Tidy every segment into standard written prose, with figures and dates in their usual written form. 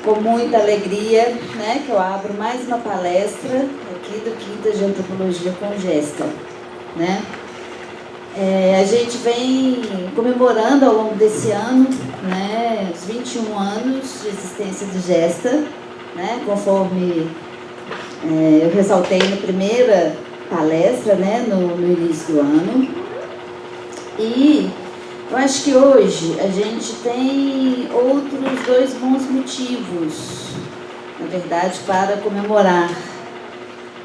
com muita alegria, né, que eu abro mais uma palestra aqui do Quinta de Antropologia com Gesta, né? A gente vem comemorando ao longo desse ano, né, os 21 anos de existência do Gesta, né, conforme eu ressaltei na primeira palestra, né, no início do ano. E eu acho que hoje a gente tem outros dois bons motivos, na verdade, para comemorar.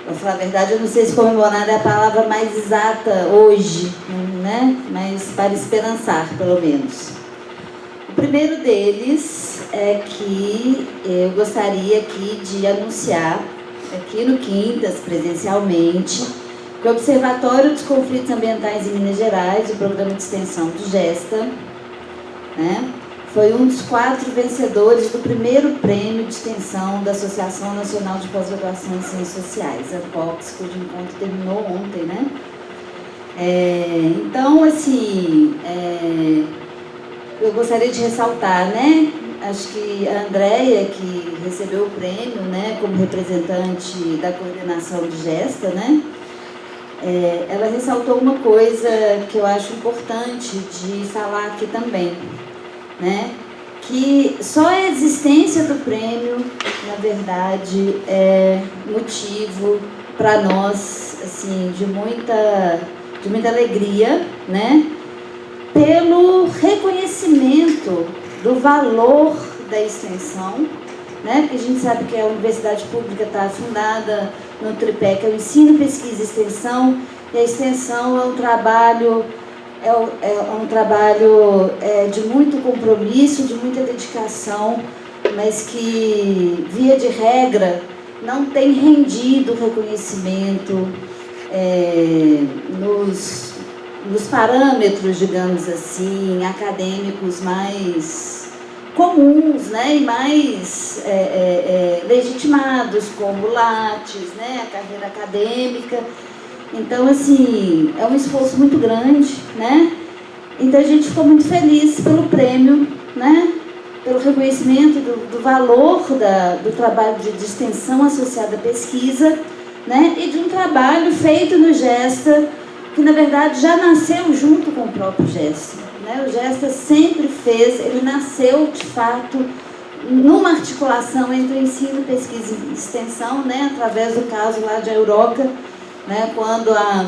Para falar a verdade, eu não sei se comemorar é a palavra mais exata hoje, né? Mas para esperançar, pelo menos. O primeiro deles é que eu gostaria aqui de anunciar, aqui no Quintas, presencialmente, que o Observatório dos Conflitos Ambientais em Minas Gerais, o programa de extensão do Gesta, né, foi um dos 4 vencedores do primeiro prêmio de extensão da Associação Nacional de Pós-Graduação em Ciências Sociais, a ANPOX, cujo encontro terminou ontem, né? Então, assim, eu gostaria de ressaltar, né? Acho que a Andréia, que recebeu o prêmio, né, como representante da coordenação do Gesta, né? Ela ressaltou uma coisa que eu acho importante de falar aqui também, né? Que só a existência do prêmio, na verdade, é motivo para nós, assim, de muita alegria, né? Pelo reconhecimento do valor da extensão, né? Porque a gente sabe que a universidade pública está fundada no tripé, que é o ensino, pesquisa e extensão, e a extensão é um trabalho de muito compromisso, de muita dedicação, mas que, via de regra, não tem rendido reconhecimento nos parâmetros, digamos assim, acadêmicos mais comuns, né, e mais legitimados, como o Lattes, né, a carreira acadêmica. Então, assim, é um esforço muito grande, né? Então, a gente ficou muito feliz pelo prêmio, né? Pelo reconhecimento do valor do trabalho de extensão associado à pesquisa, né? E de um trabalho feito no Gesta, que, na verdade, já nasceu junto com o próprio Gesta, né? O Gesta sempre ele nasceu, de fato, numa articulação entre o ensino, pesquisa e extensão, né? Através do caso lá de Euroca, né, quando a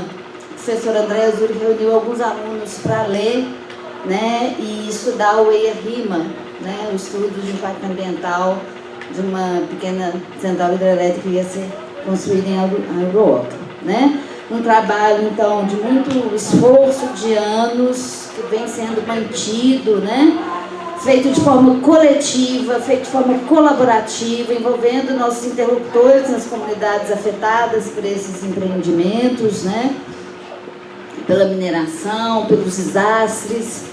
professora Andréia Zuri reuniu alguns alunos para ler, né, e estudar o EIA-RIMA, né, o estudo de impacto ambiental de uma pequena central hidrelétrica que ia ser construída em Aruoca, né? Um trabalho, então, de muito esforço, de anos, que vem sendo mantido, né? Feito de forma coletiva, feito de forma colaborativa, envolvendo nossos interlocutores nas comunidades afetadas por esses empreendimentos, né? Pela mineração, pelos desastres,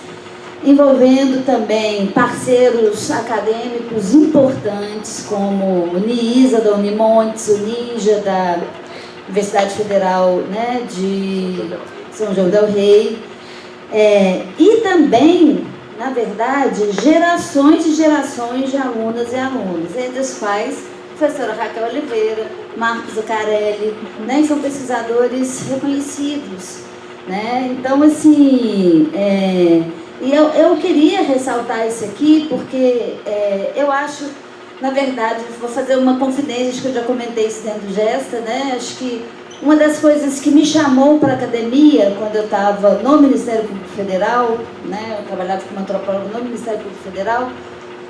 envolvendo também parceiros acadêmicos importantes, como o NIISA da Unimontes, o NINJA da Universidade Federal, né, de São João del Rei, e também, na verdade, gerações e gerações de alunas e alunos, entre os quais a professora Raquel Oliveira, Marcos Zuccarelli, né, que são pesquisadores reconhecidos, né? Então, assim, e eu queria ressaltar isso aqui porque eu acho, na verdade, vou fazer uma confidência, acho que eu já comentei isso dentro do Gesta, né? Acho que uma das coisas que me chamou para a academia, quando eu estava no Ministério Público Federal, né, eu trabalhava como antropóloga no Ministério Público Federal,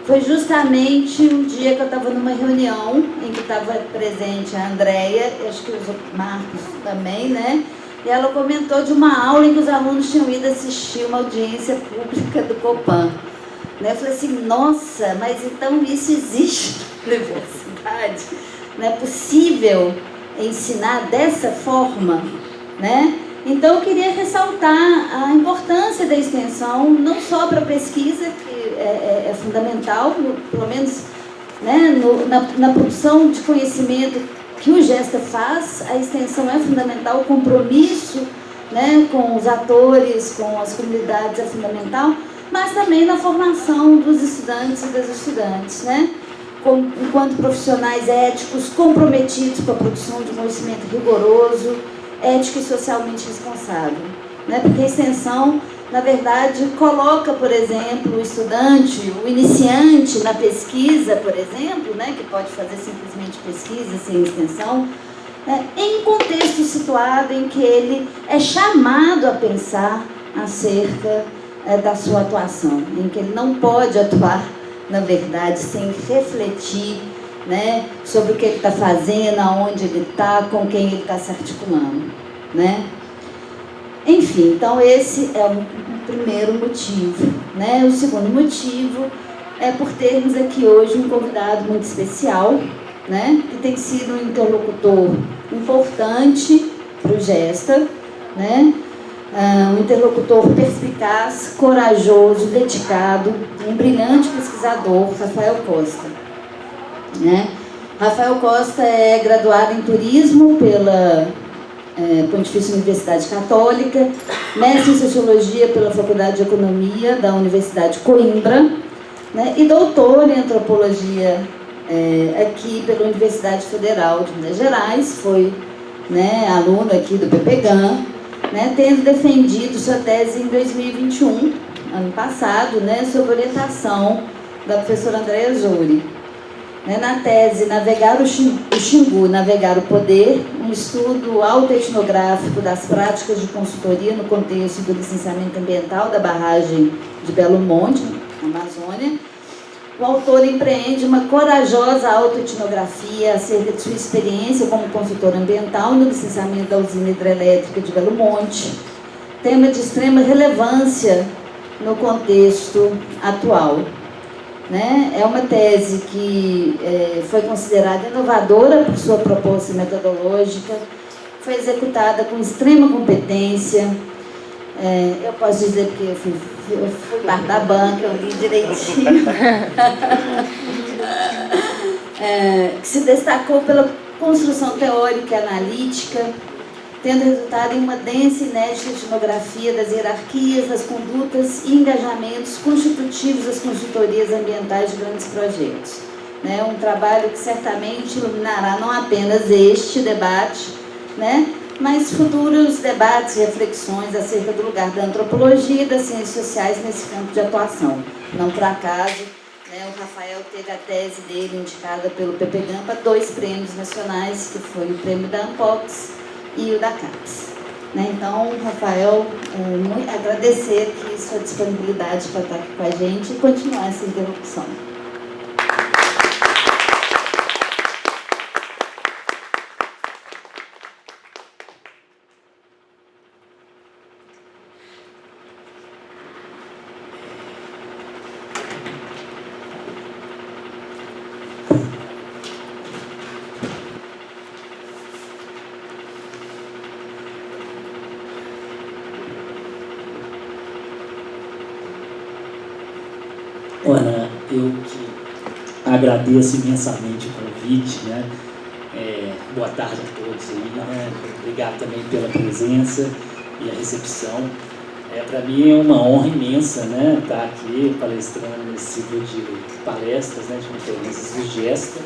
foi justamente um dia que eu estava numa reunião em que estava presente a Andréia, acho que o Marcos também, né? E ela comentou de uma aula em que os alunos tinham ido assistir uma audiência pública do Copan. Né? Eu falei assim, nossa, mas então isso existe na universidade? Não é possível ensinar dessa forma, né? Então eu queria ressaltar a importância da extensão, não só para a pesquisa, que é fundamental, pelo menos, né, na produção de conhecimento que o Gesta faz, a extensão é fundamental, o compromisso, né, com os atores, com as comunidades é fundamental, mas também na formação dos estudantes e das estudantes, né? enquanto profissionais éticos comprometidos com a produção de um conhecimento rigoroso, ético e socialmente responsável, né? Porque a extensão, na verdade, coloca, por exemplo, o estudante, o iniciante na pesquisa, por exemplo, né, que pode fazer simplesmente pesquisa sem extensão, em contexto situado em que ele é chamado a pensar acerca da sua atuação, em que ele não pode atuar, na verdade, sem refletir, né, sobre o que ele está fazendo, aonde ele está, com quem ele está se articulando, né? Enfim, então esse é o primeiro motivo, né? O segundo motivo é por termos aqui hoje um convidado muito especial, né? Que tem sido um interlocutor importante para o Gesta, né? Um interlocutor perspicaz, corajoso, dedicado, um brilhante pesquisador, Rafael Costa, né? Rafael Costa é graduado em turismo pela Pontifícia Universidade Católica, mestre em Sociologia pela Faculdade de Economia da Universidade Coimbra, né, e doutor em Antropologia aqui pela Universidade Federal de Minas Gerais, foi, né, aluno aqui do PPGAM, né, tendo defendido sua tese em 2021, ano passado, né, sob orientação da professora Andréa Zuri. Na tese Navegar o Xingu, Navegar o Poder, um estudo autoetnográfico das práticas de consultoria no contexto do licenciamento ambiental da barragem de Belo Monte, na Amazônia, o autor empreende uma corajosa autoetnografia acerca de sua experiência como consultor ambiental no licenciamento da usina hidrelétrica de Belo Monte, tema de extrema relevância no contexto atual. É uma tese que foi considerada inovadora por sua proposta metodológica, foi executada com extrema competência. Eu posso dizer porque eu fui parte da banca, eu li direitinho. Que se destacou pela construção teórica e analítica, tendo resultado em uma densa e inédita etnografia das hierarquias, das condutas e engajamentos constitutivos das consultorias ambientais de grandes projetos. Um trabalho que certamente iluminará não apenas este debate, mas futuros debates e reflexões acerca do lugar da antropologia e das ciências sociais nesse campo de atuação. Não por acaso, o Rafael teve a tese dele indicada pelo PPGAM para 2 prêmios nacionais, que foi o prêmio da Ampox e o da CAPES. Então, Rafael, agradecer aqui sua disponibilidade para estar aqui com a gente e continuar essa interlocução. Ana, eu que agradeço imensamente o convite, boa tarde a todos aí, obrigado também pela presença e a recepção. Para mim é uma honra imensa, estar aqui palestrando nesse ciclo de palestras, de conferências do Gesta,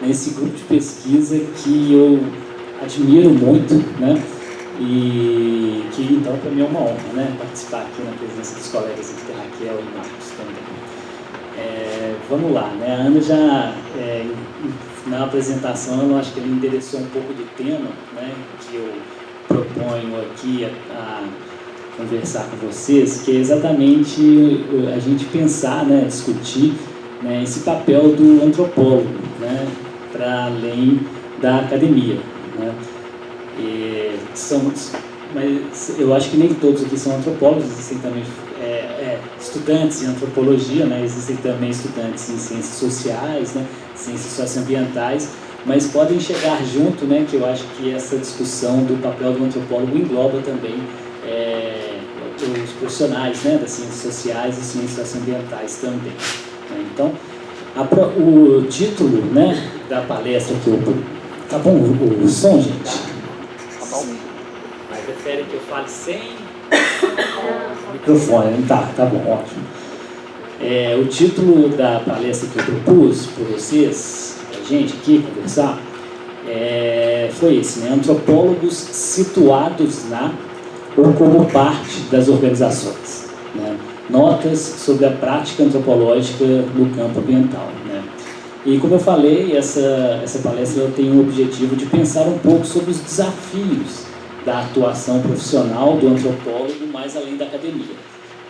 nesse grupo de pesquisa que eu admiro muito, e que então para mim é uma honra, participar aqui na presença dos colegas aqui, Raquel e Marcos também. Vamos lá, a Ana já, na apresentação, eu acho que ele endereçou um pouco do tema, que eu proponho aqui a conversar com vocês, que é exatamente a gente pensar, discutir esse papel do antropólogo, para além da academia. Mas eu acho que nem todos aqui são antropólogos, existem também estudantes em antropologia, existem também estudantes em ciências sociais, ciências socioambientais, mas podem chegar junto, que eu acho que essa discussão do papel do antropólogo engloba também os profissionais das ciências sociais e ciências socioambientais também. Então, o título da palestra que eu... Tá bom o som, gente? Tá bom. Mas prefere que eu fale sem... microfone, tá bom, ótimo. O título da palestra que eu propus para vocês, para a gente aqui conversar, foi esse, né? Antropólogos situados na ou como parte das organizações, né? Notas sobre a prática antropológica no campo ambiental, né? E como eu falei, essa palestra ela tem o objetivo de pensar um pouco sobre os desafios da atuação profissional do antropólogo mais além da academia,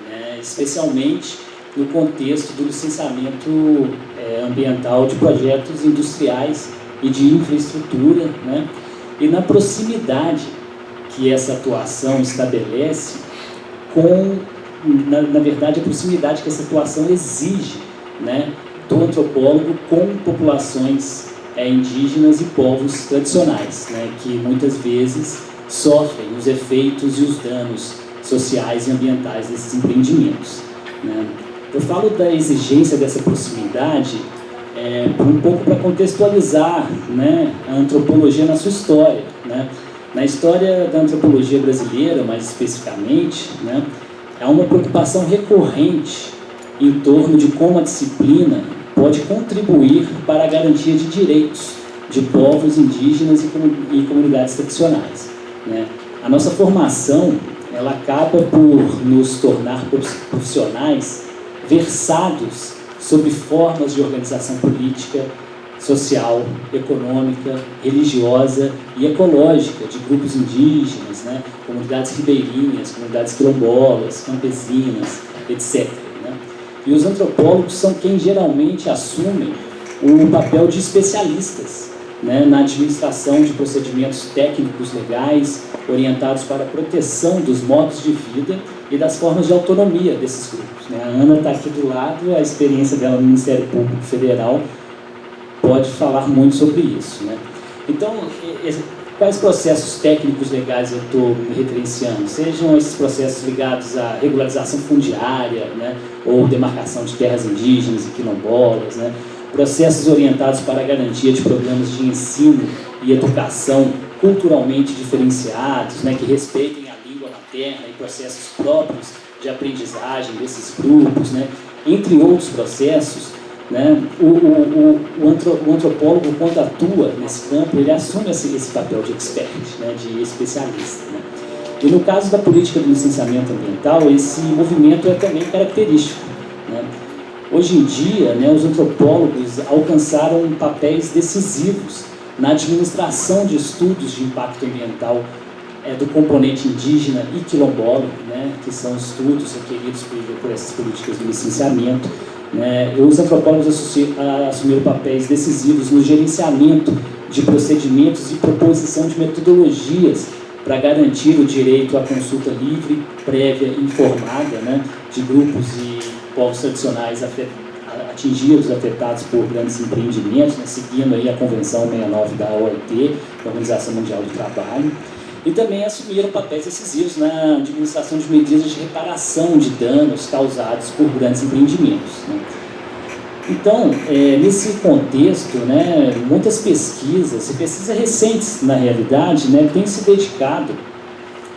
né? Especialmente no contexto do licenciamento ambiental de projetos industriais e de infraestrutura, né? E na proximidade que essa atuação estabelece com, na verdade, a proximidade que essa atuação exige, né, do antropólogo com populações indígenas e povos tradicionais, né, que muitas vezes sofrem os efeitos e os danos sociais e ambientais desses empreendimentos, né. Eu falo da exigência dessa proximidade um pouco para contextualizar, né, a antropologia na sua história, né. Na história da antropologia brasileira, mais especificamente, né, há uma preocupação recorrente em torno de como a disciplina pode contribuir para a garantia de direitos de povos indígenas e comunidades tradicionais, né. A nossa formação ela acaba por nos tornar profissionais versados sobre formas de organização política, social, econômica, religiosa e ecológica de grupos indígenas, né, comunidades ribeirinhas, comunidades quilombolas, campesinas, etc., né? E os antropólogos são quem geralmente assumem o papel de especialistas, né, na administração de procedimentos técnicos legais orientados para a proteção dos modos de vida e das formas de autonomia desses grupos, né? A Ana está aqui do lado, a experiência dela no Ministério Público Federal pode falar muito sobre isso, né? Então, quais processos técnicos legais eu estou me referenciando? Sejam esses processos ligados à regularização fundiária, né, ou demarcação de terras indígenas e quilombolas, né, processos orientados para a garantia de programas de ensino e educação culturalmente diferenciados, né, que respeitem a língua materna e processos próprios de aprendizagem desses grupos, né, entre outros processos, né. O antropólogo, quando atua nesse campo, ele assume esse papel de expert, né, de especialista, né. E no caso da política do licenciamento ambiental, esse movimento é também característico, né. Hoje em dia, né, os antropólogos alcançaram papéis decisivos na administração de estudos de impacto ambiental do componente indígena e quilombola, né, que são estudos requeridos por essas políticas do licenciamento, né. Os antropólogos assumiram papéis decisivos no gerenciamento de procedimentos e proposição de metodologias para garantir o direito à consulta livre, prévia e informada, né, de grupos e povos tradicionais afetados por grandes empreendimentos, né, seguindo aí a Convenção 69 da OIT, da Organização Mundial do Trabalho, e também assumiram papéis decisivos na administração de medidas de reparação de danos causados por grandes empreendimentos, né. Então, nesse contexto, né, muitas pesquisas recentes, na realidade, né, têm se dedicado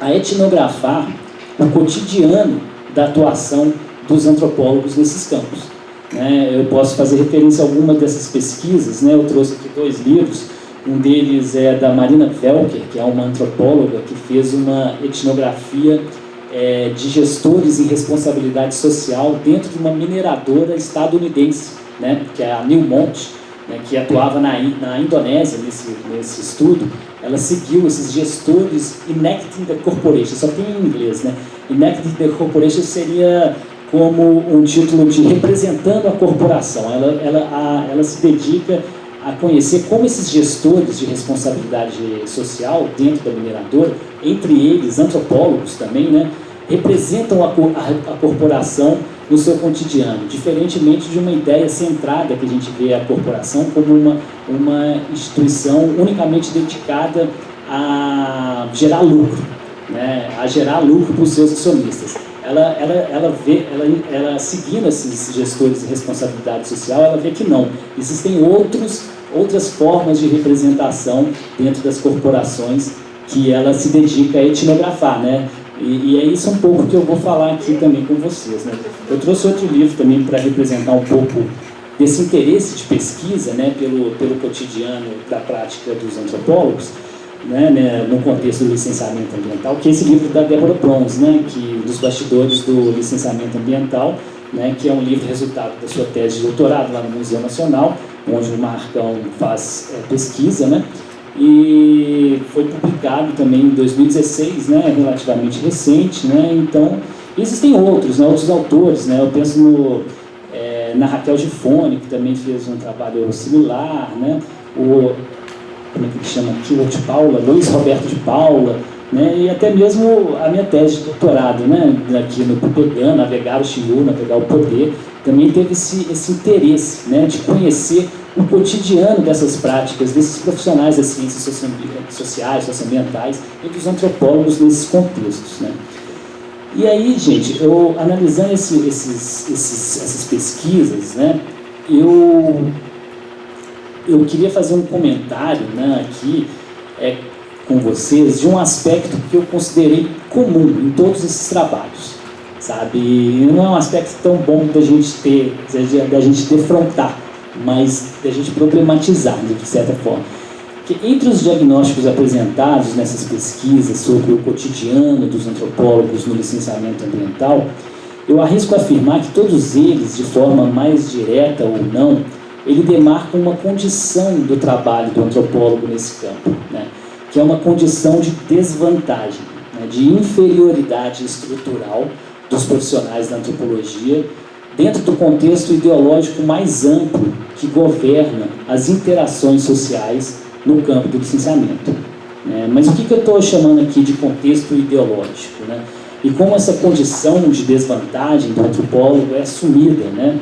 a etnografar o cotidiano da atuação dos antropólogos nesses campos, né. Eu posso fazer referência a algumas dessas pesquisas, né. Eu trouxe aqui 2 livros, um deles é da Marina Velker, que é uma antropóloga que fez uma etnografia de gestores em responsabilidade social dentro de uma mineradora estadunidense, né, que é a Newmont, né, que atuava na Indonésia nesse estudo. Ela seguiu esses gestores Enacting the Corporation, só tem em inglês, né? Enacting the Corporation seria como um título de representando a corporação. Ela se dedica a conhecer como esses gestores de responsabilidade social dentro da mineradora, entre eles antropólogos também, né, representam a corporação no seu cotidiano, diferentemente de uma ideia centrada que a gente vê a corporação como uma instituição unicamente dedicada a gerar lucro, né, a gerar lucro para os seus acionistas. Ela seguindo esses gestores de responsabilidade social, ela vê que não, existem outras formas de representação dentro das corporações que ela se dedica a etnografar, né? E é isso um pouco que eu vou falar aqui também com vocês, né? Eu trouxe outro livro também para representar um pouco desse interesse de pesquisa, né, pelo cotidiano da prática dos antropólogos, né, no contexto do licenciamento ambiental, que é esse livro da Débora Bronze, né, dos bastidores do licenciamento ambiental, né, que é um livro resultado da sua tese de doutorado lá no Museu Nacional, onde o Marcão faz pesquisa, né, e foi publicado também em 2016, né, relativamente recente, né, então existem outros, né, outros autores, né, eu penso na Raquel Gifone, que também fez um trabalho similar, né, como é que ele chama aqui, o de Paula, Luiz Roberto de Paula, né, e até mesmo a minha tese de doutorado, né, aqui no PPGAN, Navegar o Xiú, Navegar o Poder, também teve esse interesse, né, de conhecer o cotidiano dessas práticas, desses profissionais das ciências sociais, socioambientais e dos antropólogos nesses contextos, né. E aí, gente, eu analisando essas pesquisas, né, eu queria fazer um comentário, né, aqui com vocês de um aspecto que eu considerei comum em todos esses trabalhos, sabe? Não é um aspecto tão bom da gente defrontar, mas da gente problematizar, de certa forma. Que entre os diagnósticos apresentados nessas pesquisas sobre o cotidiano dos antropólogos no licenciamento ambiental, eu arrisco afirmar que todos eles, de forma mais direta ou não, ele demarca uma condição do trabalho do antropólogo nesse campo, né? Que é uma condição de desvantagem, né? De inferioridade estrutural dos profissionais da antropologia dentro do contexto ideológico mais amplo que governa as interações sociais no campo do licenciamento. Né? Mas o que eu estou chamando aqui de contexto ideológico? Né? E como essa condição de desvantagem do antropólogo é assumida, né?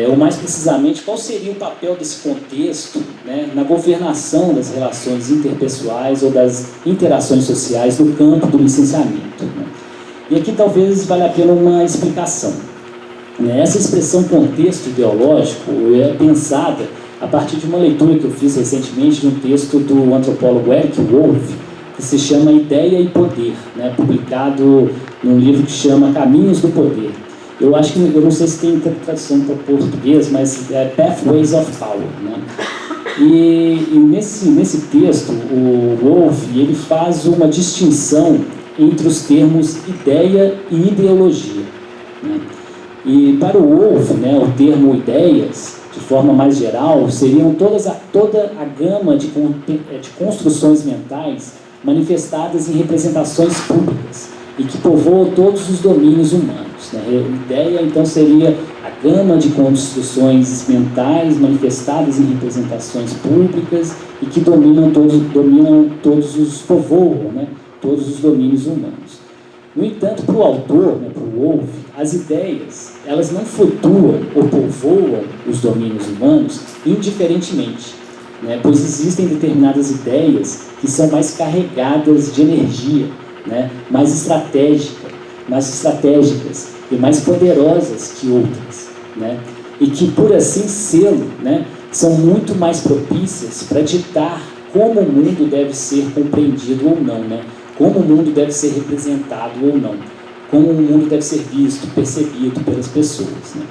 Ou mais precisamente, qual seria o papel desse contexto, né, na governação das relações interpessoais ou das interações sociais no campo do licenciamento. Né? E aqui talvez valha a pena uma explicação. Né? Essa expressão contexto ideológico é pensada a partir de uma leitura que eu fiz recentemente de um texto do antropólogo Eric Wolff, que se chama Ideia e Poder, né, publicado num livro que chama Caminhos do Poder. Eu acho que, eu não sei se tem tradução para português, mas é Pathways of Power, né? E nesse texto, o Wolff, ele faz uma distinção entre os termos ideia e ideologia, né? E para o Wolff, né, o termo ideias, de forma mais geral, seriam toda a gama de construções mentais manifestadas em representações públicas e que povoam todos os domínios humanos. Né? A ideia, então, seria a gama de construções mentais manifestadas em representações públicas e que povoam, né, todos os domínios humanos. No entanto, para o autor, né, para o Wolff, as ideias, elas não flutuam ou povoam os domínios humanos indiferentemente, né, pois existem determinadas ideias que são mais carregadas de energia, né, mais estratégicas e mais poderosas que outras, né, e que, por assim ser, né, são muito mais propícias para ditar como o mundo deve ser compreendido ou não, né, como o mundo deve ser representado ou não, como o mundo deve ser visto, percebido pelas pessoas. Né.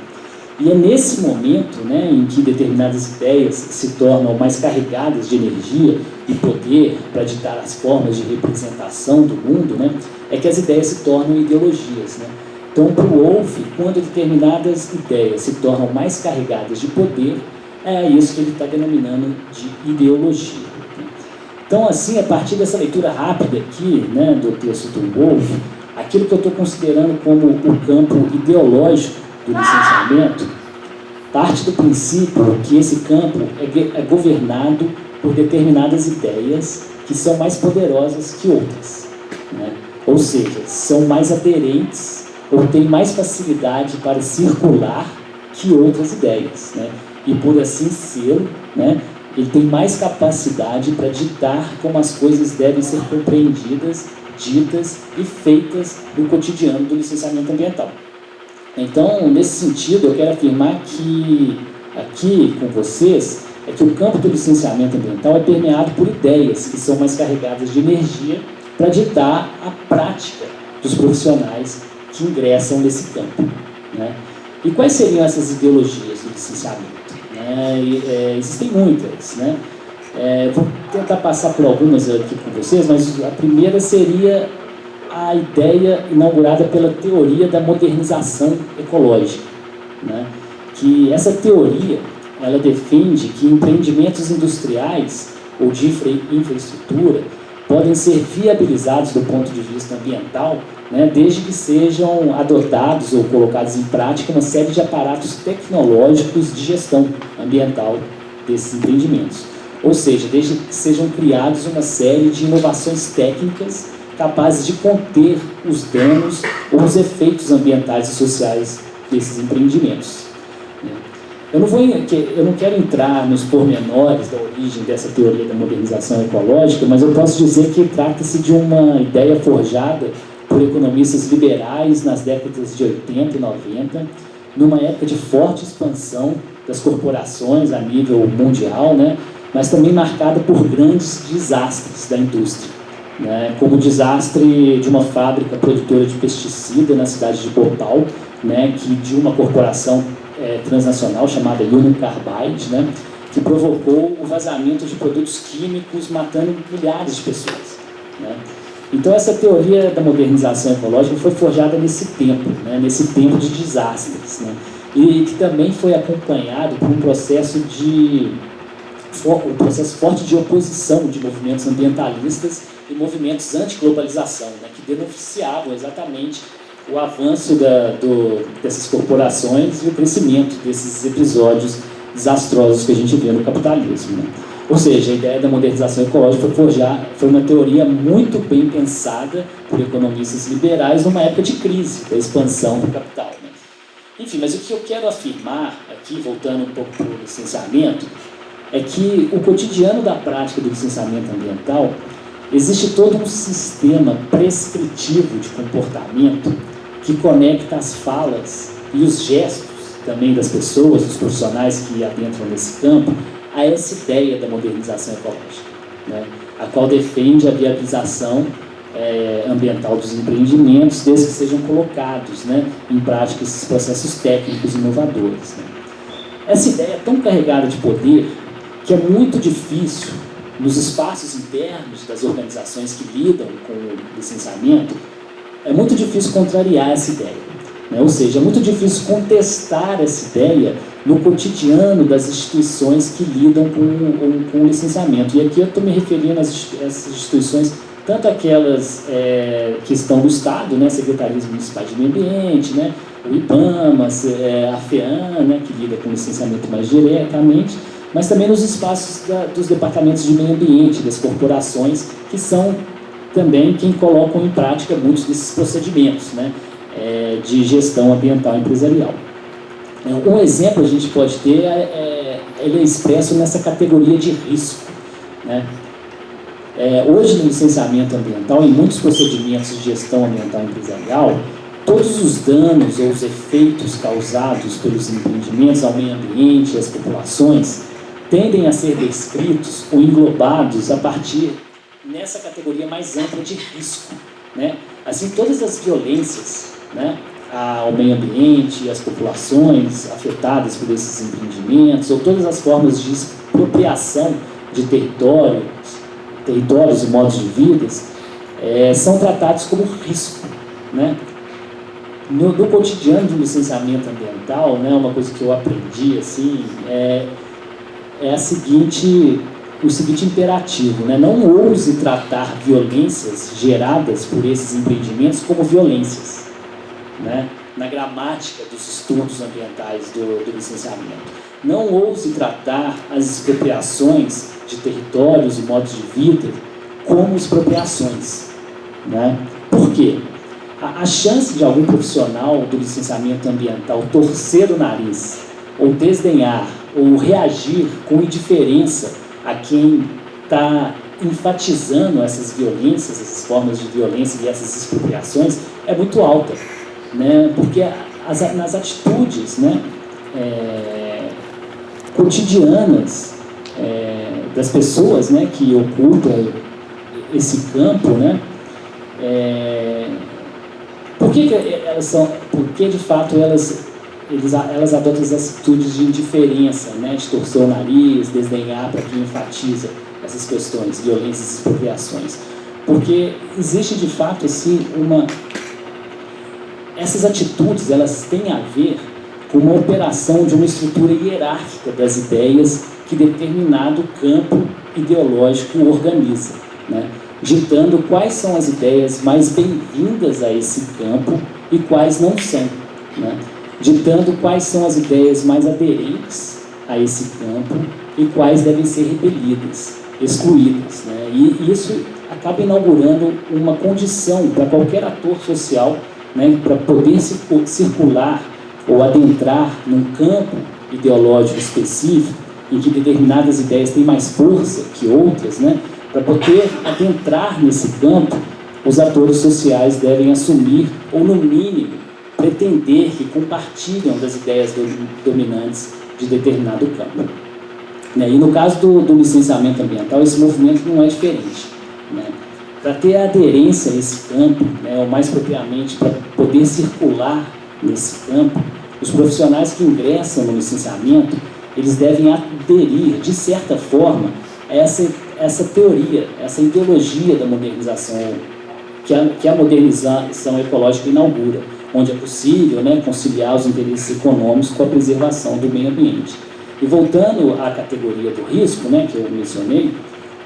E é nesse momento, né, em que determinadas ideias se tornam mais carregadas de energia e poder para ditar as formas de representação do mundo, né, é que as ideias se tornam ideologias. Né. Então, para o Wolff, quando determinadas ideias se tornam mais carregadas de poder, é isso que ele está denominando de ideologia. Né. Então, assim, a partir dessa leitura rápida aqui, né, do texto do Wolff, aquilo que eu estou considerando como o campo ideológico do licenciamento, parte do princípio que esse campo é governado por determinadas ideias que são mais poderosas que outras, né? Ou seja, são mais aderentes ou têm mais facilidade para circular que outras ideias, né? E por assim ser, né, ele tem mais capacidade para ditar como as coisas devem ser compreendidas, ditas e feitas no cotidiano do licenciamento ambiental. Então, nesse sentido, eu quero afirmar que aqui com vocês é que o campo do licenciamento ambiental é permeado por ideias que são mais carregadas de energia para ditar a prática dos profissionais que ingressam nesse campo, né? E quais seriam essas ideologias do licenciamento? Existem muitas, né? Vou tentar passar por algumas aqui com vocês, mas a primeira seria a ideia inaugurada pela teoria da modernização ecológica, né? Que essa teoria, ela defende que empreendimentos industriais ou de infraestrutura podem ser viabilizados do ponto de vista ambiental, né, desde que sejam adotados ou colocados em prática uma série de aparatos tecnológicos de gestão ambiental desses empreendimentos. Ou seja, desde que sejam criados uma série de inovações técnicas capazes de conter os danos ou os efeitos ambientais e sociais desses empreendimentos. Eu não quero entrar nos pormenores da origem dessa teoria da modernização ecológica, mas eu posso dizer que trata-se de uma ideia forjada por economistas liberais nas décadas de 80 e 90, numa época de forte expansão das corporações a nível mundial, né, mas também marcada por grandes desastres da indústria, né, como o desastre de uma fábrica produtora de pesticida na cidade de Bhopal, né, de uma corporação transnacional chamada Union Carbide, né, que provocou o vazamento de produtos químicos matando milhares de pessoas, né. Então essa teoria da modernização ecológica foi forjada nesse tempo, né, nesse tempo de desastres, né, e que também foi acompanhado por um processo forte de oposição de movimentos ambientalistas e movimentos anti-globalização, né, que denunciavam exatamente o avanço dessas corporações e o crescimento desses episódios desastrosos que a gente vê no capitalismo, né? Ou seja, a ideia da modernização ecológica foi uma teoria muito bem pensada por economistas liberais numa época de crise, da expansão do capital, né? Enfim, mas o que eu quero afirmar aqui, voltando um pouco para o licenciamento, é que o cotidiano da prática do licenciamento ambiental existe todo um sistema prescritivo de comportamento que conecta as falas e os gestos também das pessoas, dos profissionais que adentram nesse campo, a essa ideia da modernização ecológica, né, a qual defende a viabilização ambiental dos empreendimentos, desde que sejam colocados, né, em prática esses processos técnicos inovadores, né. Essa ideia é tão carregada de poder que é muito difícil, nos espaços internos das organizações que lidam com o licenciamento, é muito difícil contrariar essa ideia, né? Ou seja, é muito difícil contestar essa ideia no cotidiano das instituições que lidam com o licenciamento. E aqui eu estou me referindo às instituições, tanto aquelas que estão no Estado, né, Secretarias Municipais de Meio Ambiente, né, o IBAMA, a FEAM, né, que lida com o licenciamento mais diretamente, mas também nos espaços dos departamentos de meio ambiente, das corporações, que são também quem colocam em prática muitos desses procedimentos, né, de gestão ambiental empresarial. Um exemplo a gente pode ter, ele é expresso nessa categoria de risco, né. Hoje, no licenciamento ambiental, em muitos procedimentos de gestão ambiental empresarial, todos os danos ou os efeitos causados pelos empreendimentos ao meio ambiente e às populações tendem a ser descritos ou englobados a partir nessa categoria mais ampla de risco, né? Assim, todas as violências, né, ao meio ambiente e às populações afetadas por esses empreendimentos, ou todas as formas de expropriação de territórios e modos de vida, são tratados como risco, né? No cotidiano do licenciamento ambiental, né, uma coisa que eu aprendi assim, é o seguinte imperativo, né? Não ouse tratar violências geradas por esses empreendimentos como violências, né? Na gramática dos estudos ambientais do licenciamento. Não ouse tratar as expropriações de territórios e modos de vida como expropriações, né? Por quê? A chance de algum profissional do licenciamento ambiental torcer o nariz, ou desdenhar, ou reagir com indiferença a quem está enfatizando essas violências, essas formas de violência e essas expropriações, é muito alta, né? Porque nas atitudes, né, cotidianas das pessoas, né, que ocupam esse campo, né, Por que elas são, porque de fato elas adotam as atitudes de indiferença, né, de torcer o nariz, desdenhar para quem enfatiza essas questões, violências e expropriações? Porque existe de fato assim essas atitudes, elas têm a ver com uma operação de uma estrutura hierárquica das ideias que determinado campo ideológico organiza, né? Ditando quais são as ideias mais bem-vindas a esse campo e quais não são, né? Ditando quais são as ideias mais aderentes a esse campo e quais devem ser repelidas, excluídas, né? E isso acaba inaugurando uma condição para qualquer ator social, né, para poder circular ou adentrar num campo ideológico específico em que determinadas ideias têm mais força que outras, né? Para poder adentrar nesse campo, os atores sociais devem assumir, ou no mínimo, pretender que compartilham das ideias dominantes de determinado campo. Né? E no caso do licenciamento ambiental, esse movimento não é diferente. Né? Para ter aderência a esse campo, né, ou mais propriamente para poder circular nesse campo, os profissionais que ingressam no licenciamento, eles devem aderir, de certa forma, a essa teoria, essa ideologia da modernização, que a modernização ecológica inaugura, onde é possível, né, conciliar os interesses econômicos com a preservação do meio ambiente. E voltando à categoria do risco, né, que eu mencionei,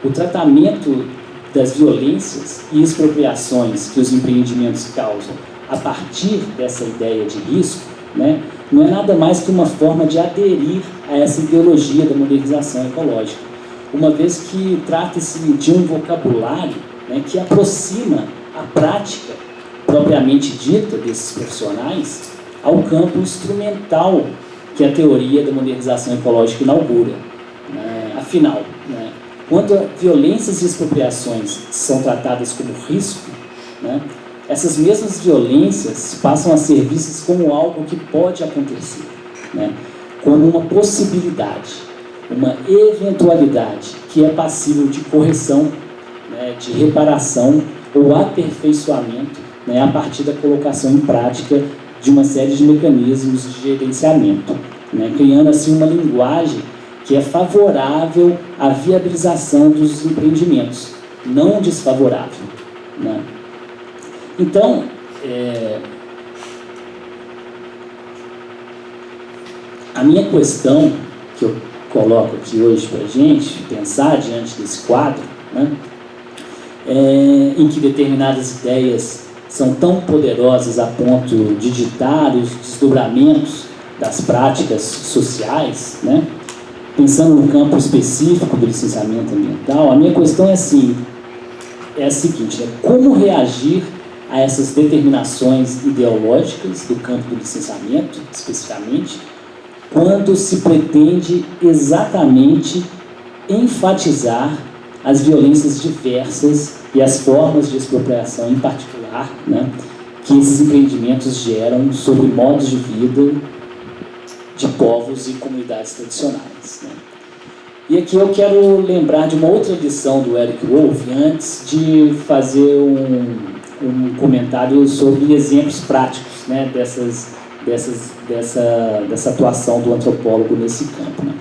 o tratamento das violências e expropriações que os empreendimentos causam a partir dessa ideia de risco, né, não é nada mais que uma forma de aderir a essa ideologia da modernização ecológica, uma vez que trata-se de um vocabulário, né, que aproxima a prática propriamente dita desses profissionais ao campo instrumental que a teoria da modernização ecológica inaugura. Afinal, né, quando violências e expropriações são tratadas como risco, né, essas mesmas violências passam a ser vistas como algo que pode acontecer, né, como uma possibilidade, uma eventualidade que é passível de correção, né, de reparação ou aperfeiçoamento, né, a partir da colocação em prática de uma série de mecanismos de gerenciamento, né, criando assim uma linguagem que é favorável à viabilização dos empreendimentos, não desfavorável. Né? Então, a minha questão que eu coloco aqui hoje para a gente pensar diante desse quadro, né, em que determinadas ideias são tão poderosas a ponto de ditar os desdobramentos das práticas sociais, né? Pensando no campo específico do licenciamento ambiental, a minha questão é a seguinte, como reagir a essas determinações ideológicas do campo do licenciamento, especificamente, quando se pretende exatamente enfatizar as violências diversas e as formas de expropriação em particular, né, que esses empreendimentos geram sobre modos de vida de povos e comunidades tradicionais. Né? E aqui eu quero lembrar de uma outra lição do Eric Wolff, antes de fazer um comentário sobre exemplos práticos, né, dessa atuação do antropólogo nesse campo. Né?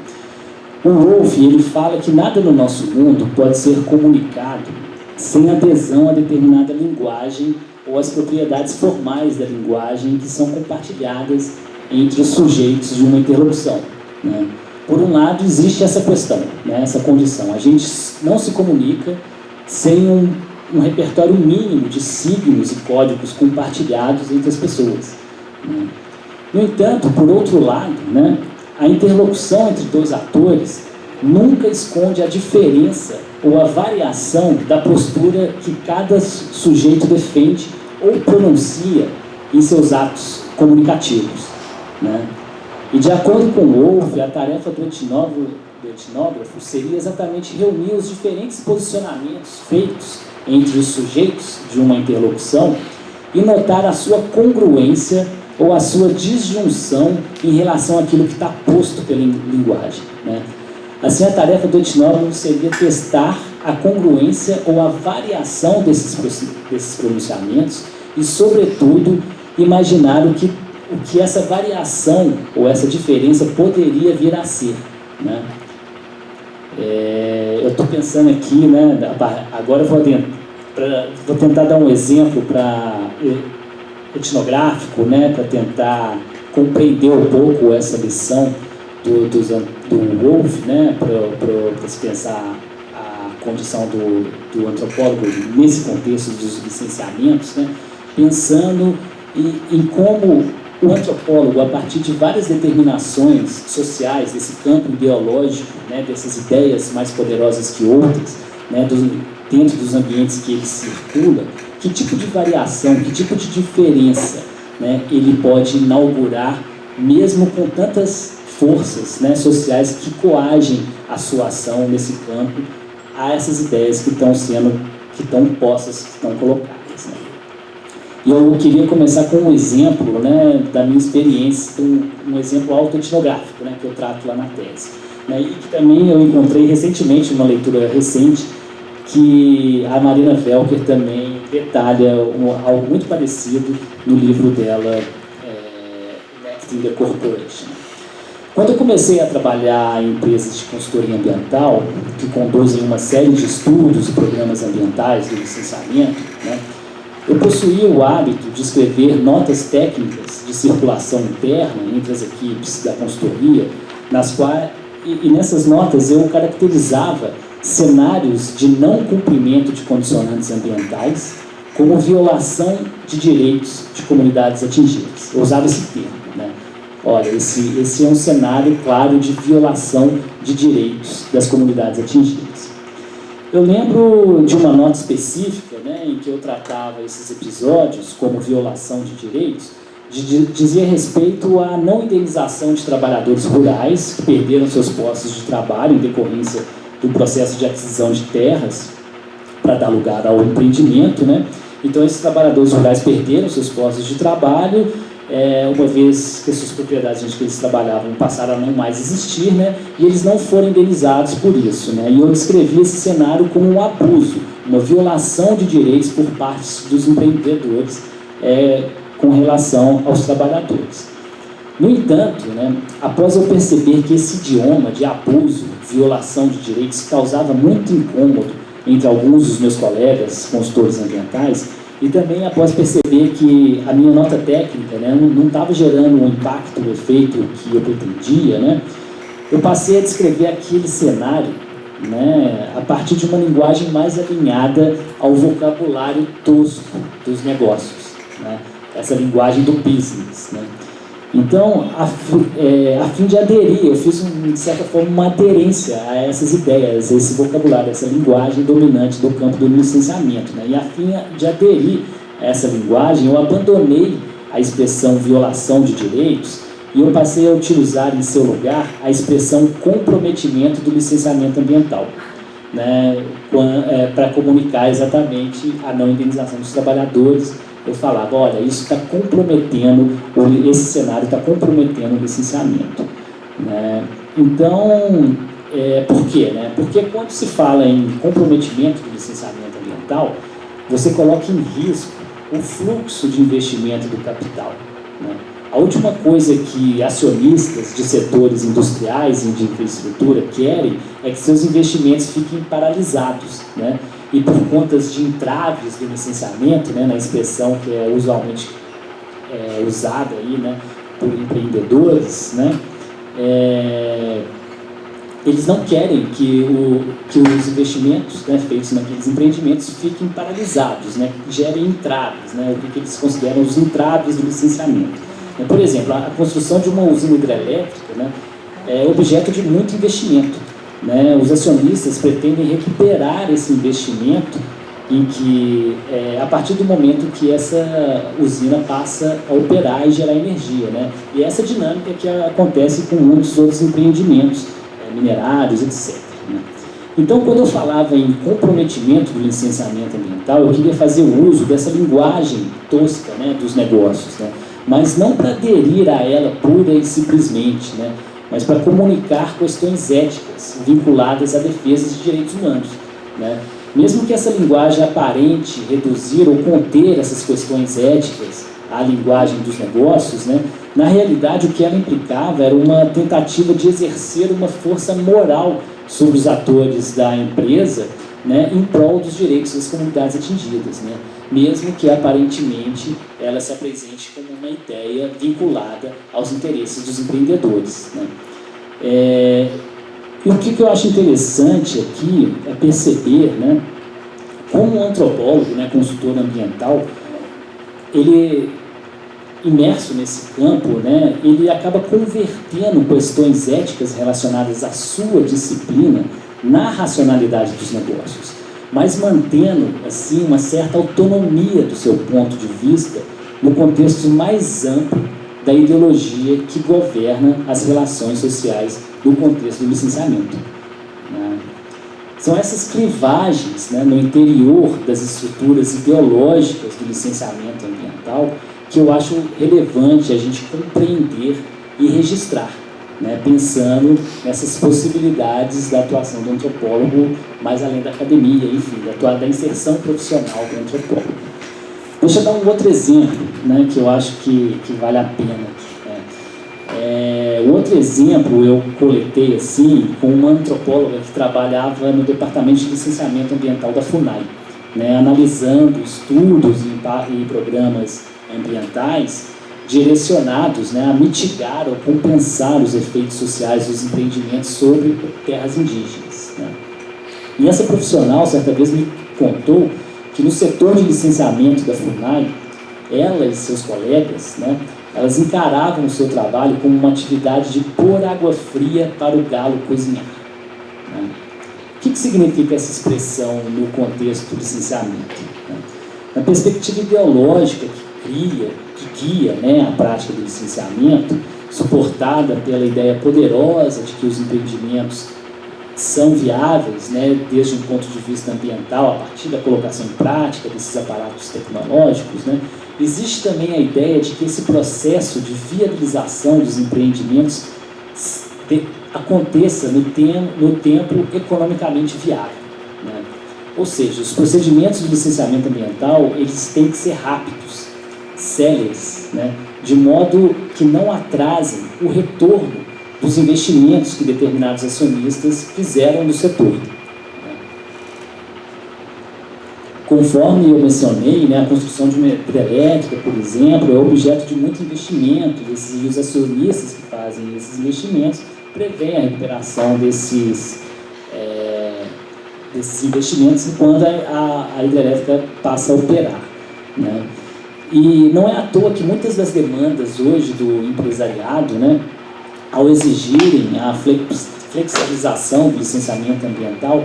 O Wolff, ele fala que nada no nosso mundo pode ser comunicado sem adesão a determinada linguagem ou as propriedades formais da linguagem que são compartilhadas entre os sujeitos de uma interlocução. Né? Por um lado, existe essa questão, né, essa condição. A gente não se comunica sem um repertório mínimo de signos e códigos compartilhados entre as pessoas. Né? No entanto, por outro lado, né, a interlocução entre dois atores nunca esconde a diferença ou a variação da postura que cada sujeito defende ou pronuncia em seus atos comunicativos. Né? E de acordo com Wolff, a tarefa do etnógrafo seria exatamente reunir os diferentes posicionamentos feitos entre os sujeitos de uma interlocução e notar a sua congruência ou a sua disjunção em relação àquilo que está posto pela linguagem. Né? Assim, a tarefa do etnógrafo seria testar a congruência ou a variação desses pronunciamentos e, sobretudo, imaginar o que essa variação ou essa diferença poderia vir a ser, né? Eu estou pensando aqui, né, agora eu vou tentar dar um exemplo etnográfico, né, para tentar compreender um pouco essa lição do Wolff, né, para se pensar a condição do antropólogo nesse contexto dos licenciamentos, né, pensando em como o antropólogo, a partir de várias determinações sociais desse campo ideológico, né, dessas ideias mais poderosas que outras, né, dentro dos ambientes que ele circula, que tipo de variação, que tipo de diferença, né, ele pode inaugurar, mesmo com tantas forças, né, sociais que coagem a sua ação nesse campo a essas ideias que estão postas, que estão colocadas, né. E eu queria começar com um exemplo, né, da minha experiência, um exemplo autoetnográfico, né, que eu trato lá na tese, né, e que também eu encontrei recentemente, uma leitura recente, que a Marina Velker também detalha algo muito parecido no livro dela, Left in the Corporation. Quando eu comecei a trabalhar em empresas de consultoria ambiental, que conduzem uma série de estudos e programas ambientais do licenciamento, né, eu possuía o hábito de escrever notas técnicas de circulação interna entre as equipes da consultoria, e nessas notas eu caracterizava cenários de não cumprimento de condicionantes ambientais como violação de direitos de comunidades atingidas. Eu usava esse termo, né? Olha, esse é um cenário claro de violação de direitos das comunidades atingidas. Eu lembro de uma nota específica, né, em que eu tratava esses episódios como violação de direitos, dizia respeito à não indenização de trabalhadores rurais que perderam seus postos de trabalho em decorrência do processo de aquisição de terras para dar lugar ao empreendimento, né? Então, esses trabalhadores rurais perderam seus postos de trabalho, uma vez que as suas propriedades onde eles trabalhavam passaram a não mais existir, né? E eles não foram indenizados por isso, né? E eu descrevi esse cenário como um abuso, uma violação de direitos por parte dos empreendedores com relação aos trabalhadores. No entanto, né, após eu perceber que esse idioma de abuso, violação de direitos causava muito incômodo entre alguns dos meus colegas consultores ambientais, e também após perceber que a minha nota técnica, né, não estava gerando o impacto, o efeito que eu pretendia, né, eu passei a descrever aquele cenário, né, a partir de uma linguagem mais alinhada ao vocabulário tosco dos negócios, né, essa linguagem do business, né. Então, a fim de aderir, eu fiz, de certa forma, uma aderência a essas ideias, a esse vocabulário, essa linguagem dominante do campo do licenciamento, né? E a fim de aderir a essa linguagem, eu abandonei a expressão violação de direitos e eu passei a utilizar em seu lugar a expressão comprometimento do licenciamento ambiental, né? Para comunicar exatamente a não indenização dos trabalhadores. Eu falava, olha, isso está comprometendo, esse cenário está comprometendo o licenciamento, né? Então, por quê, né? Porque quando se fala em comprometimento do licenciamento ambiental, você coloca em risco o fluxo de investimento do capital, né? A última coisa que acionistas de setores industriais e de infraestrutura querem é que seus investimentos fiquem paralisados, né? E por conta de entraves do licenciamento, né, na expressão que é usualmente usada aí, né, por empreendedores, né, eles não querem que os investimentos, né, feitos naqueles empreendimentos fiquem paralisados, né, gerem entraves, né, o que eles consideram os entraves do licenciamento. Por exemplo, a construção de uma usina hidrelétrica, né, é objeto de muito investimento. Né, os acionistas pretendem recuperar esse investimento em que, a partir do momento que essa usina passa a operar e gerar energia, né? E essa dinâmica que acontece com muitos outros empreendimentos minerários, etc. Né? Então, quando eu falava em comprometimento do licenciamento ambiental, eu queria fazer uso dessa linguagem tosca, né, dos negócios, né? Mas não para aderir a ela pura e simplesmente, né, mas para comunicar questões éticas vinculadas à defesa de direitos humanos, né? Mesmo que essa linguagem aparente reduzir ou conter essas questões éticas à linguagem dos negócios, né, na realidade o que ela implicava era uma tentativa de exercer uma força moral sobre os atores da empresa, né, em prol dos direitos das comunidades atingidas, né, mesmo que aparentemente ela se apresente como uma ideia vinculada aos interesses dos empreendedores, né. E o que eu acho interessante aqui é perceber, né, como um antropólogo, né, consultor ambiental, ele, imerso nesse campo, né, ele acaba convertendo questões éticas relacionadas à sua disciplina na racionalidade dos negócios, mas mantendo, assim, uma certa autonomia do seu ponto de vista no contexto mais amplo da ideologia que governa as relações sociais no contexto do licenciamento. Né? São essas clivagens, né, no interior das estruturas ideológicas do licenciamento ambiental que eu acho relevante a gente compreender e registrar, né, pensando nessas possibilidades da atuação do antropólogo mais além da academia, enfim, da inserção profissional do antropólogo. Deixa eu dar um outro exemplo, né, que eu acho que vale a pena. Outro exemplo eu coletei assim, com uma antropóloga que trabalhava no departamento de licenciamento ambiental da FUNAI, né, analisando estudos e programas ambientais direcionados, né, a mitigar ou compensar os efeitos sociais dos empreendimentos sobre terras indígenas. Né. E essa profissional, certa vez, me contou que no setor de licenciamento da FUNAI, ela e seus colegas, né, elas encaravam o seu trabalho como uma atividade de pôr água fria para o galo cozinhar. Né. O que significa essa expressão no contexto do licenciamento? Né. Na perspectiva ideológica que guia, né, a prática do licenciamento, suportada pela ideia poderosa de que os empreendimentos são viáveis, né, desde um ponto de vista ambiental, a partir da colocação em prática desses aparatos tecnológicos, né, existe também a ideia de que esse processo de viabilização dos empreendimentos aconteça no tempo economicamente viável. Né? Ou seja, os procedimentos de licenciamento ambiental eles têm que ser rápidos, céleres, né, de modo que não atrasem o retorno dos investimentos que determinados acionistas fizeram no setor. Conforme eu mencionei, né, a construção de uma hidrelétrica, por exemplo, é objeto de muito investimento, e os acionistas que fazem esses investimentos prevêem a recuperação desses investimentos enquanto a hidrelétrica passa a operar. Né? E não é à toa que muitas das demandas hoje do empresariado, né, ao exigirem a flexibilização do licenciamento ambiental,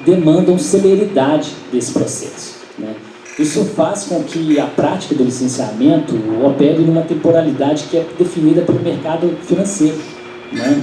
demandam celeridade desse processo. Né? Isso faz com que a prática do licenciamento opere numa temporalidade que é definida pelo mercado financeiro, né?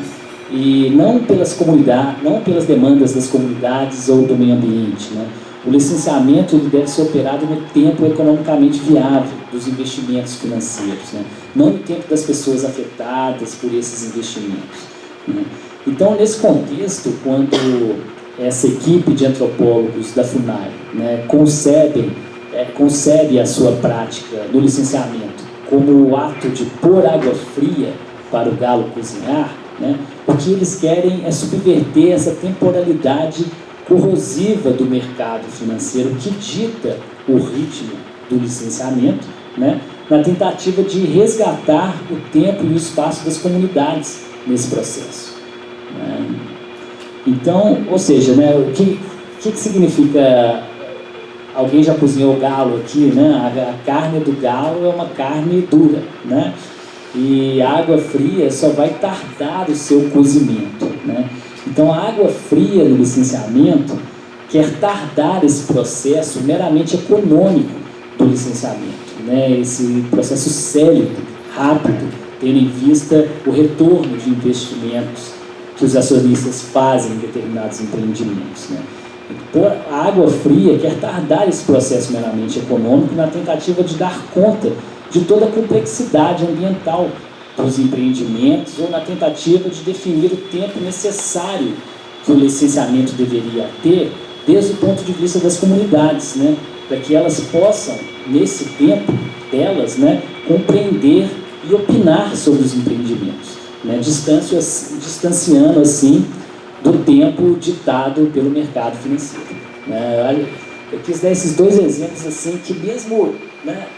E não pelas comunidades, não pelas demandas das comunidades ou do meio ambiente. Né? O licenciamento ele deve ser operado no tempo economicamente viável dos investimentos financeiros, né? Não no tempo das pessoas afetadas por esses investimentos. Né? Então, nesse contexto, quando essa equipe de antropólogos da FUNAI, né, concebe a sua prática do licenciamento como o ato de pôr água fria para o galo cozinhar, né, o que eles querem é subverter essa temporalidade corrosiva do mercado financeiro que dita o ritmo do licenciamento, né, na tentativa de resgatar o tempo e o espaço das comunidades nesse processo. Né. Então, ou seja, né, o que significa... Alguém já cozinhou galo aqui, né? A carne do galo é uma carne dura, né? E a água fria só vai tardar o seu cozimento, né? Então, a água fria no licenciamento quer tardar esse processo meramente econômico do licenciamento, né? Esse processo célebre, rápido, tendo em vista o retorno de investimentos que os acionistas fazem em determinados empreendimentos, né? A água fria quer tardar esse processo meramente econômico na tentativa de dar conta de toda a complexidade ambiental dos empreendimentos ou na tentativa de definir o tempo necessário que o licenciamento deveria ter desde o ponto de vista das comunidades, né? Para que elas possam, nesse tempo delas, né, compreender e opinar sobre os empreendimentos, né? Distanciando assim do tempo ditado pelo mercado financeiro, né? Eu quis dar esses dois exemplos assim, que mesmo, né,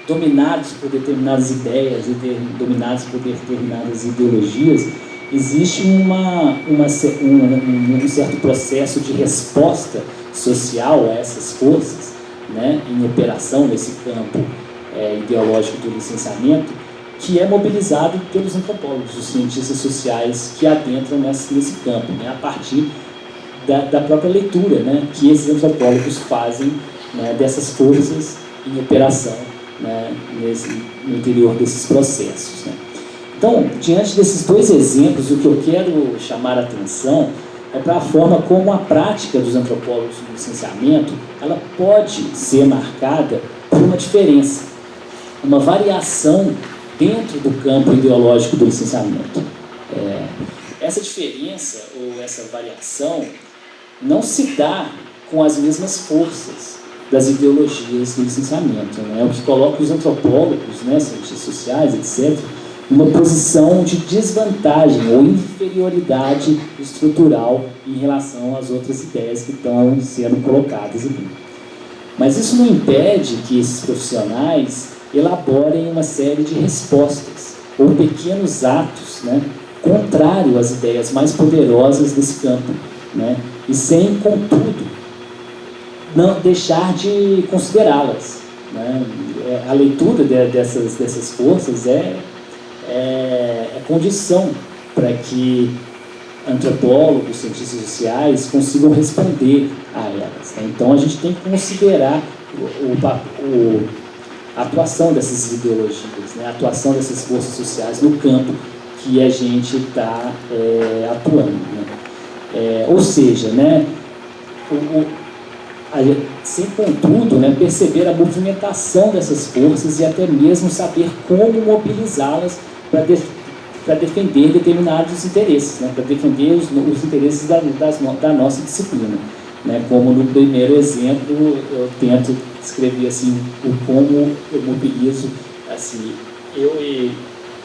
dominados por determinadas ideias e dominados por determinadas ideologias, existe um certo processo de resposta social a essas forças, né, em operação nesse campo ideológico do licenciamento, que é mobilizado pelos antropólogos, os cientistas sociais que adentram nesse campo, né, a partir da própria leitura, né, que esses antropólogos fazem, né, dessas forças em operação, né, no interior desses processos, né. Então, diante desses dois exemplos, o que eu quero chamar a atenção é para a forma como a prática dos antropólogos no licenciamento ela pode ser marcada por uma diferença, uma variação dentro do campo ideológico do licenciamento. Essa diferença ou essa variação não se dá com as mesmas forças das ideologias do licenciamento, né? O que coloca os antropólogos, né, cientistas sociais, etc., numa posição de desvantagem ou inferioridade estrutural em relação às outras ideias que estão sendo colocadas aqui. Mas isso não impede que esses profissionais elaborem uma série de respostas ou pequenos atos, né, contrário às ideias mais poderosas desse campo, né, e sem, contudo, não deixar de considerá-las, né. A leitura dessas forças é condição para que antropólogos, cientistas sociais consigam responder a elas, né. Então a gente tem que considerar a atuação dessas ideologias, né, a atuação dessas forças sociais no campo que a gente está atuando, né. Ou seja, né, sem contudo, né, perceber a movimentação dessas forças e até mesmo saber como mobilizá-las para defender determinados interesses, né, para defender os interesses da nossa disciplina, né. Como no primeiro exemplo eu tento descrever assim como eu mobilizo, assim, eu e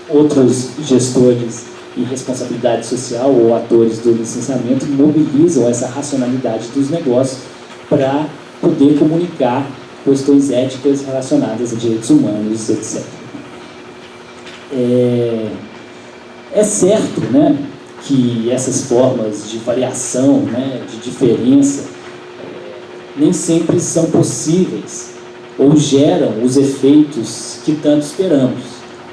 outros gestores em responsabilidade social ou atores do licenciamento mobilizam essa racionalidade dos negócios para poder comunicar questões éticas relacionadas a direitos humanos, etc. É certo, né, que essas formas de variação, né, de diferença, nem sempre são possíveis ou geram os efeitos que tanto esperamos,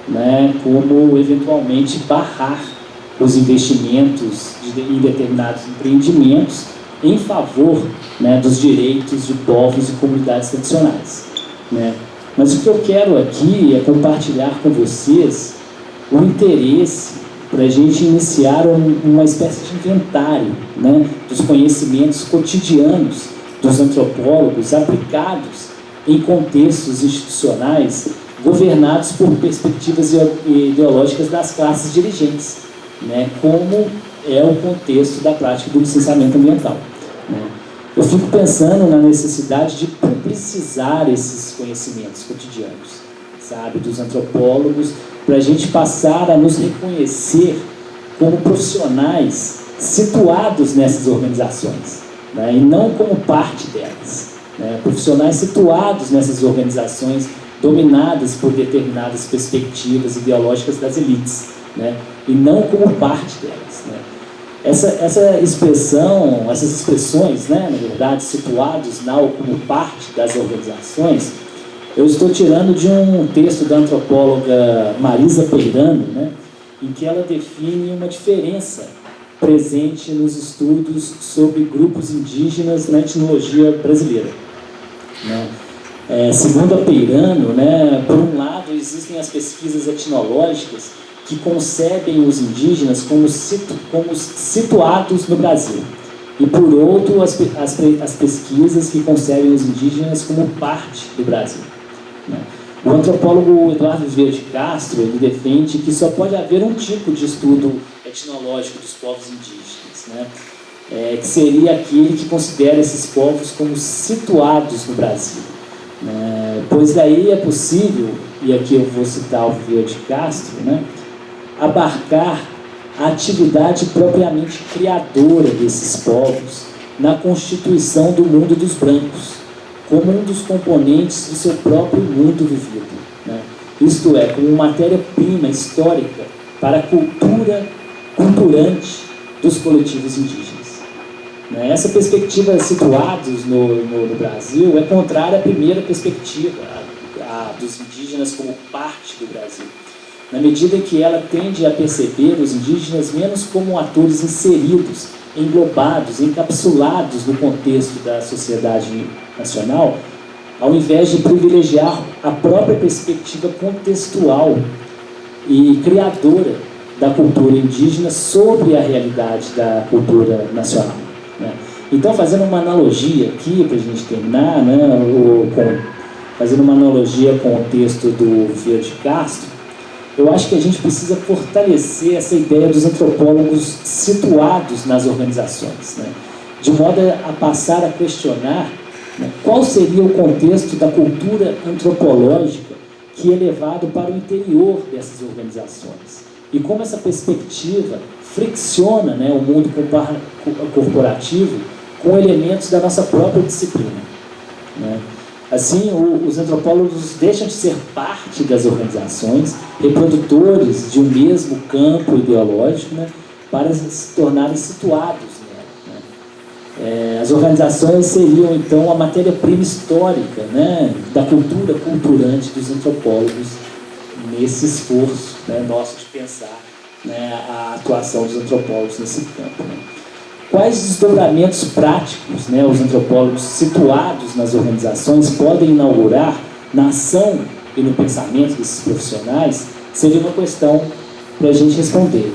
né, como eventualmente barrar os investimentos em determinados empreendimentos em favor, né, dos direitos de povos e comunidades tradicionais, né. Mas o que eu quero aqui é compartilhar com vocês o interesse para a gente iniciar uma espécie de inventário, né, dos conhecimentos cotidianos dos antropólogos aplicados em contextos institucionais governados por perspectivas ideológicas das classes dirigentes, né, como é o contexto da prática do licenciamento ambiental, né. Eu fico pensando na necessidade de publicizar esses conhecimentos cotidianos, sabe, dos antropólogos, para a gente passar a nos reconhecer como profissionais situados nessas organizações, né, e não como parte delas, né, profissionais situados nessas organizações dominadas por determinadas perspectivas ideológicas das elites, né, e não como parte delas, né. Essas expressões, né, na verdade, situados como parte das organizações, eu estou tirando de um texto da antropóloga Marisa Peirano, né, em que ela define uma diferença presente nos estudos sobre grupos indígenas na etnologia brasileira, né. Segundo a Peirano, né, por um lado, existem as pesquisas etnológicas que concebem os indígenas como situados no Brasil. E, por outro, as pesquisas que concebem os indígenas como parte do Brasil, né? O antropólogo Eduardo Vieira de Castro, ele defende que só pode haver um tipo de estudo etnológico dos povos indígenas, né? que seria aquele que considera esses povos como situados no Brasil. Pois daí é possível, e aqui eu vou citar o Vieira de Castro, abarcar a atividade propriamente criadora desses povos na constituição do mundo dos brancos, como um dos componentes do seu próprio mundo vivido. Isto é, como matéria-prima histórica para a cultura culturante dos coletivos indígenas. Essa perspectiva situados no Brasil é contrária à primeira perspectiva, a dos indígenas como parte do Brasil, na medida em que ela tende a perceber os indígenas menos como atores inseridos, englobados, encapsulados no contexto da sociedade nacional, ao invés de privilegiar a própria perspectiva contextual e criadora da cultura indígena sobre a realidade da cultura nacional. Então, fazendo uma analogia aqui, para a gente terminar, fazendo uma analogia com o texto do Vieira de Castro, eu acho que a gente precisa fortalecer essa ideia dos antropólogos situados nas organizações, de modo a passar a questionar qual seria o contexto da cultura antropológica que é levado para o interior dessas organizações e como essa perspectiva fricciona o mundo corporativo com elementos da nossa própria disciplina. Assim, os antropólogos deixam de ser parte das organizações, reprodutores de um mesmo campo ideológico, para se tornarem situados nela. As organizações seriam, então, a matéria-prima histórica da cultura culturante dos antropólogos nesse esforço nosso de pensar a atuação dos antropólogos nesse campo. Quais desdobramentos práticos os antropólogos situados nas organizações podem inaugurar na ação e no pensamento desses profissionais seria uma questão para a gente responder.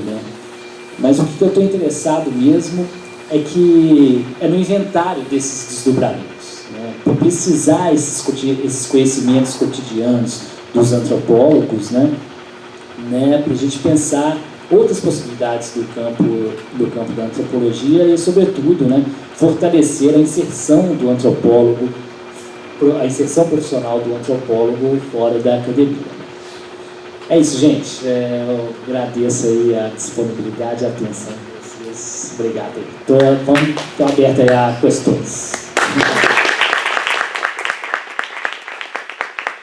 Mas o que eu estou interessado mesmo é no inventário desses desdobramentos, por precisar esses conhecimentos cotidianos dos antropólogos, para a gente pensar outras possibilidades do campo da antropologia e, sobretudo, fortalecer a inserção do antropólogo, a inserção profissional do antropólogo fora da academia. É isso, gente. Eu agradeço aí a disponibilidade e a atenção de vocês. Obrigado. Estou aberto aí a questões.